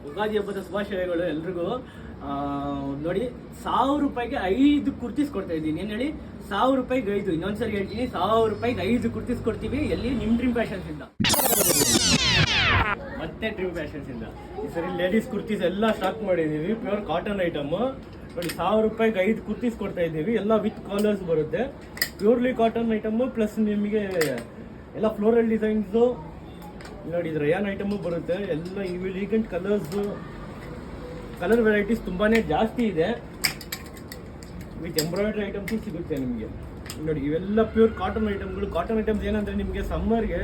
ಯುಗಾದಿ ಹಬ್ಬದ ಶುಭಾಶಯಗಳು ಎಲ್ರಿಗೂ. ನೋಡಿ, 1000 ರೂಪಾಯಿಗೆ 5 ಕುರ್ತೀಸ್ ಕೊಡ್ತಾ ಇದ್ದೀನಿ. ಏನು ಹೇಳಿ, 1000 ರೂಪಾಯಿಗೆ 5. ಇನ್ನೊಂದ್ಸರಿ ಹೇಳ್ತೀನಿ, 1000 ರೂಪಾಯಿಗೆ 5 ಕುರ್ತೀಸ್ ಕೊಡ್ತೀವಿ. ಎಲ್ಲಿ? ನಿಮ್ಮ ಡ್ರೀಮ್ ಫ್ಯಾಷನ್ಸ್ ಇಂದ. ಮತ್ತೆ ಡ್ರೀಮ್ ಫ್ಯಾಷನ್ಸ್ ಇಂದ ಈ ಸರಿ ಲೇಡೀಸ್ ಕುರ್ತೀಸ್ ಎಲ್ಲ ಸ್ಟಾಕ್ ಮಾಡಿದೀವಿ. ಪ್ಯೂರ್ ಕಾಟನ್ ಐಟಮ್ ನೋಡಿ. 1000 ರೂಪಾಯಿಗೆ 5 ಕುರ್ತೀಸ್ ಕೊಡ್ತಾ ಇದ್ದೀವಿ. ಎಲ್ಲ ವಿತ್ ಕಾಲರ್ಸ್ ಬರುತ್ತೆ. ಪ್ಯೂರ್ಲಿ ಕಾಟನ್ ಐಟಮ್ ಪ್ಲಸ್ ನಿಮಗೆ ಎಲ್ಲ ಫ್ಲೋರಲ್ ಡಿಸೈನ್ಸು ನೋಡಿ. ರಯಾನ್ ಐಟಮು ಬರುತ್ತೆ. ಎಲ್ಲ ಈಗಂಟ್ ಕಲರ್ ವೆರೈಟೀಸ್ ತುಂಬಾನೇ ಜಾಸ್ತಿ ಇದೆ. ವಿತ್ ಎಂಬ್ರಾಯ್ಡ್ರಿ ಐಟಮ್ಸು ಸಿಗುತ್ತೆ ನಿಮಗೆ ನೋಡಿ. ಇವೆಲ್ಲ ಪ್ಯೂರ್ ಕಾಟನ್ ಐಟಮ್ಗಳು. ಕಾಟನ್ ಐಟಮ್ಸ್ ಏನಂದ್ರೆ ನಿಮಗೆ ಸಮ್ಮರ್ಗೆ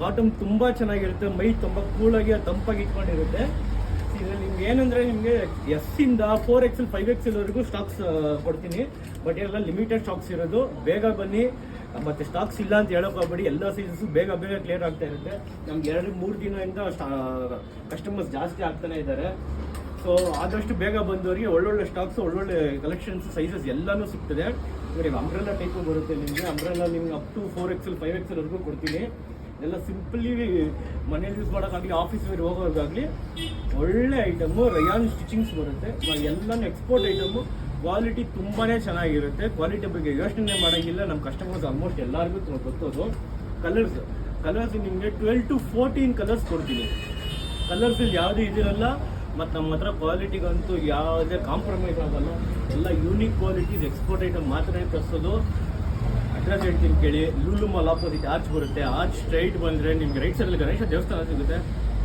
ಕಾಟನ್ ತುಂಬಾ ಚೆನ್ನಾಗಿರುತ್ತೆ. ಮೈ ತುಂಬ ಕೂಲಾಗಿ ತಂಪಾಗಿ ಇಟ್ಕೊಂಡಿರುತ್ತೆ. ಇದರಲ್ಲಿ ನಿಮ್ಗೆ ಏನಂದ್ರೆ ನಿಮಗೆ ಎಸ್ ಇಂದ 4XL 5XL ವರೆಗೂ ಸ್ಟಾಕ್ಸ್ ಕೊಡ್ತೀನಿ. ಬಟ್ ಎಲ್ಲ ಲಿಮಿಟೆಡ್ ಸ್ಟಾಕ್ಸ್ ಇರೋದು. ಬೇಗ ಬನ್ನಿ. ಮತ್ತೆ ಸ್ಟಾಕ್ಸ್ ಇಲ್ಲ ಅಂತ ಹೇಳೋಕ್ಕಾಗಬೇಡಿ. ಎಲ್ಲ ಸೈಜಸ್ ಬೇಗ ಕ್ಲಿಯರ್ ಆಗ್ತಾ ಇರುತ್ತೆ. ನಮ್ಗೆ 2-3 ದಿನದಿಂದ ಕಸ್ಟಮರ್ಸ್ ಜಾಸ್ತಿ ಆಗ್ತಾನೆ ಇದ್ದಾರೆ. ಸೊ ಆದಷ್ಟು ಬೇಗ ಬಂದವರಿಗೆ ಒಳ್ಳೊಳ್ಳೆ ಸ್ಟಾಕ್ಸ್, ಒಳ್ಳೊಳ್ಳೆ ಕಲೆಕ್ಷನ್ಸ್, ಸೈಜಸ್ ಎಲ್ಲನೂ ಸಿಗ್ತದೆ. ನೋಡಿ, ಅಂಬ್ರೆಲ್ಲಾ ಟೈಪು ಬರುತ್ತೆ ನಿಮಗೆ. ಅಂಬ್ರೆಲ್ಲಾ ನಿಮ್ಗೆ ಅಪ್ ಟು 4XL 5XL ವರೆಗೂ ಕೊಡ್ತೀನಿ. ಎಲ್ಲ ಸಿಂಪಲಿ ಮನೇಲಿ ಯೂಸ್ ಮಾಡೋಕ್ಕಾಗಲಿ, ಆಫೀಸ್ ವೇರ್ ಹೋಗೋರ್ಗಾಗಲಿ ಒಳ್ಳೆ ಐಟಮು. ರಯಾನ್ ಸ್ಟಿಚಿಂಗ್ಸ್ ಬರುತ್ತೆ. ಎಲ್ಲನೂ ಎಕ್ಸ್ಪೋರ್ಟ್ ಐಟಮು. ಕ್ವಾಲಿಟಿ ತುಂಬಾ ಚೆನ್ನಾಗಿರುತ್ತೆ. ಕ್ವಾಲಿಟಿ ಬಗ್ಗೆ ಯೋಚನೆ ಮಾಡೋಂಗಿಲ್ಲ. ನಮ್ಮ ಕಸ್ಟಮರ್ಸ್ ಆಲ್ಮೋಸ್ಟ್ ಎಲ್ಲರಿಗೂ ಗೊತ್ತೋದು. ಕಲರ್ಸ್ ನಿಮಗೆ 12 to 14 ಕಲರ್ಸ್ ಕೊಡ್ತೀನಿ. ಕಲರ್ಸಲ್ಲಿ ಯಾವುದೇ ಇದಿರಲ್ಲ. ಮತ್ತು ನಮ್ಮ ಹತ್ರ ಕ್ವಾಲಿಟಿಗಂತೂ ಯಾವುದೇ ಕಾಂಪ್ರಮೈಸ್ ಆಗಲ್ಲ. ಎಲ್ಲ ಯೂನಿಕ್ ಕ್ವಾಲಿಟೀಸ್, ಎಕ್ಸ್ಪೋರ್ಟ್ ಐಟಮ್ ಮಾತ್ರ ತರಿಸೋದು. ಅಡ್ರೆಸ್ ಹೇಳ್ತೀನಿ ಕೇಳಿ. ಲೂಲು ಮಾಲ್ ಆಪೋಸಿಟ್ ಆರ್ಚ್ ಬರುತ್ತೆ. ಆರ್ಚ್ ಸ್ಟ್ರೈಟ್ ಬಂದರೆ ನಿಮ್ಗೆ ರೈಟ್ ಸೈಡಲ್ಲಿ ಗಣೇಶ ದೇವಸ್ಥಾನ ಸಿಗುತ್ತೆ.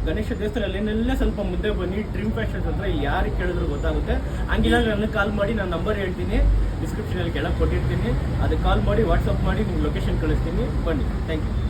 ಗಣೇಶ ದೇವಸ್ಥಾನ ಏನೆಲ್ಲ ಸ್ವಲ್ಪ ಮುಂದೆ ಬನ್ನಿ. ಡ್ರೀಮ್ ಫ್ಯಾಷನ್ಸ್ ಹತ್ರ ಯಾರಿಗೆ ಕೇಳಿದ್ರು ಗೊತ್ತಾಗುತ್ತೆ. ಹಂಗಿಲ್ಲ ನನಗೆ ಕಾಲ್ ಮಾಡಿ. ನಾನು ನಂಬರ್ ಹೇಳ್ತೀನಿ, ಡಿಸ್ಕ್ರಿಪ್ಷನಲ್ಲಿ ಕೆಳಗೆ ಕೊಟ್ಟಿರ್ತೀನಿ. ಅದಕ್ಕೆ ಕಾಲ್ ಮಾಡಿ, ವಾಟ್ಸಪ್ ಮಾಡಿ ನಿಮ್ಗೆ ಲೊಕೇಶನ್ ಕಳಿಸ್ತೀನಿ. ಬನ್ನಿ. Thank you.